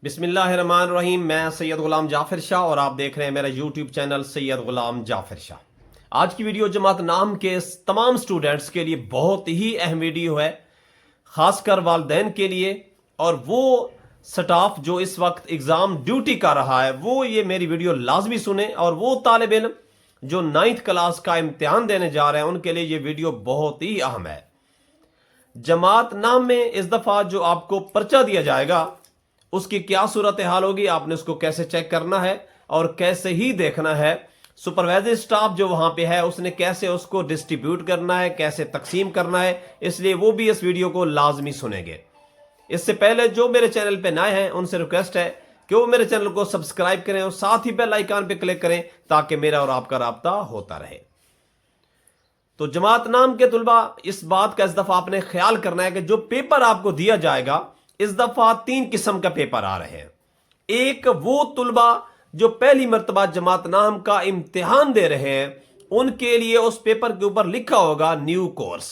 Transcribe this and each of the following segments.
बिस्मिल्लाहिर्रहमानिर्रहीम। मैं सैयद गुलाम जाफर शाह और आप देख रहे हैं मेरा यूट्यूब चैनल सैयद गुलाम जाफर शाह। आज की वीडियो जमात नाम के तमाम स्टूडेंट्स के लिए बहुत ही अहम वीडियो है, ख़ासकर वालिदैन के लिए और वो स्टाफ जो इस वक्त एग्ज़ाम ड्यूटी कर रहा है वो ये मेरी वीडियो लाजमी सुने, और वो तालिब इल्म जो 9th क्लास का इम्तिहान देने जा रहे हैं उनके लिए ये वीडियो बहुत ही अहम है। जमात नाम में इस दफ़ा जो आपको पर्चा दिया जाएगा उसकी क्या सूरत हाल होगी, आपने उसको कैसे चेक करना है और कैसे ही देखना है, सुपरवाइजर स्टाफ जो वहां पे है उसने कैसे उसको डिस्ट्रीब्यूट करना है, कैसे तकसीम करना है, इसलिए वो भी इस वीडियो को लाजमी सुनेंगे। इससे पहले जो मेरे चैनल पे नए हैं उनसे रिक्वेस्ट है कि वो मेरे चैनल को सब्सक्राइब करें और साथ ही बेल आइकन पे क्लिक करें ताकि मेरा और आपका राब्ता होता रहे। तो जमात नाम के तुलबा, इस बात का इस दफा आपने ख्याल करना है कि जो पेपर आपको दिया जाएगा इस दफा 3 किस्म का पेपर आ रहे हैं। एक वो तुलबा जो पहली मर्तबा जमात नाम का इम्तिहान दे रहे हैं, उनके लिए उस पेपर के ऊपर लिखा होगा न्यू कोर्स।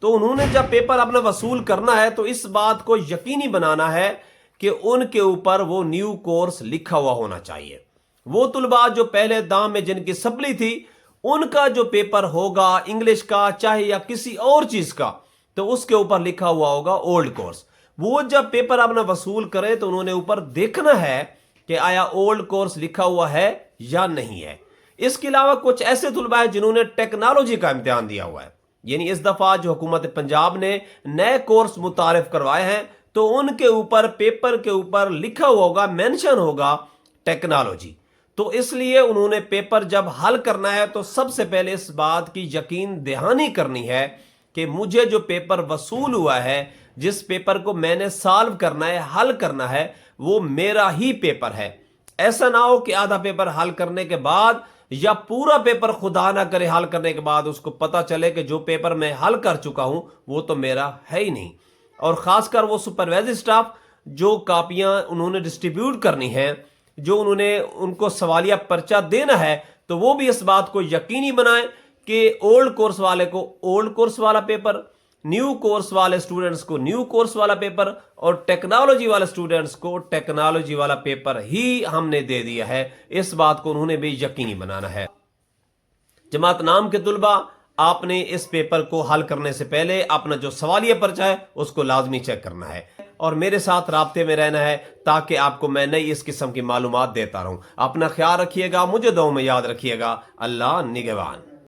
तो उन्होंने जब पेपर अपना वसूल करना है तो इस बात को यकीनी बनाना है कि उनके ऊपर वो न्यू कोर्स लिखा हुआ होना चाहिए। वो तुलबा जो पहले दाम में जिनकी सप्ली थी उनका जो पेपर होगा इंग्लिश का चाहे या किसी और चीज का, तो उसके ऊपर लिखा हुआ होगा ओल्ड कोर्स। वो जब पेपर अपना वसूल करे तो उन्होंने ऊपर देखना है कि आया ओल्ड कोर्स लिखा हुआ है या नहीं है। इसके अलावा कुछ ऐसे तुलबा है जिन्होंने टेक्नोलॉजी का इम्तिहान दिया हुआ है, यानी इस दफा जो हुकूमत पंजाब ने नए कोर्स मुतारिफ करवाए हैं तो उनके ऊपर पेपर के ऊपर लिखा हुआ होगा, मेंशन होगा टेक्नोलॉजी। तो इसलिए उन्होंने पेपर जब हल करना है तो सबसे पहले इस बात की यकीन दहानी करनी है कि मुझे जो पेपर वसूल हुआ है, जिस पेपर को मैंने सॉल्व करना है, हल करना है, वो मेरा ही पेपर है। ऐसा ना हो कि आधा पेपर हल करने के बाद या पूरा पेपर खुदा ना करे हल करने के बाद उसको पता चले कि जो पेपर मैं हल कर चुका हूं वो तो मेरा है ही नहीं। और खासकर वो सुपरवाइजर स्टाफ जो कापियां उन्होंने डिस्ट्रीब्यूट करनी है, जो उन्होंने उनको सवालिया पर्चा देना है, तो वो भी इस बात को यकीनी बनाएं कि ओल्ड कोर्स वाले को ओल्ड कोर्स वाला पेपर, न्यू कोर्स वाले स्टूडेंट्स को न्यू कोर्स वाला पेपर और टेक्नोलॉजी वाले स्टूडेंट्स को टेक्नोलॉजी वाला पेपर ही हमने दे दिया है। इस बात को उन्होंने भी यकीनी बनाना है। जमात नाम के तुलबा, आपने इस पेपर को हल करने से पहले अपना जो सवालिया पर्चा है उसको लाजमी चेक करना है और मेरे साथ राब्ते में रहना है ताकि आपको मैं नई इस किस्म की मालूमात देता रहूं। अपना ख्याल रखिएगा, मुझे दुआ में याद रखिएगा। अल्लाह निगहबान।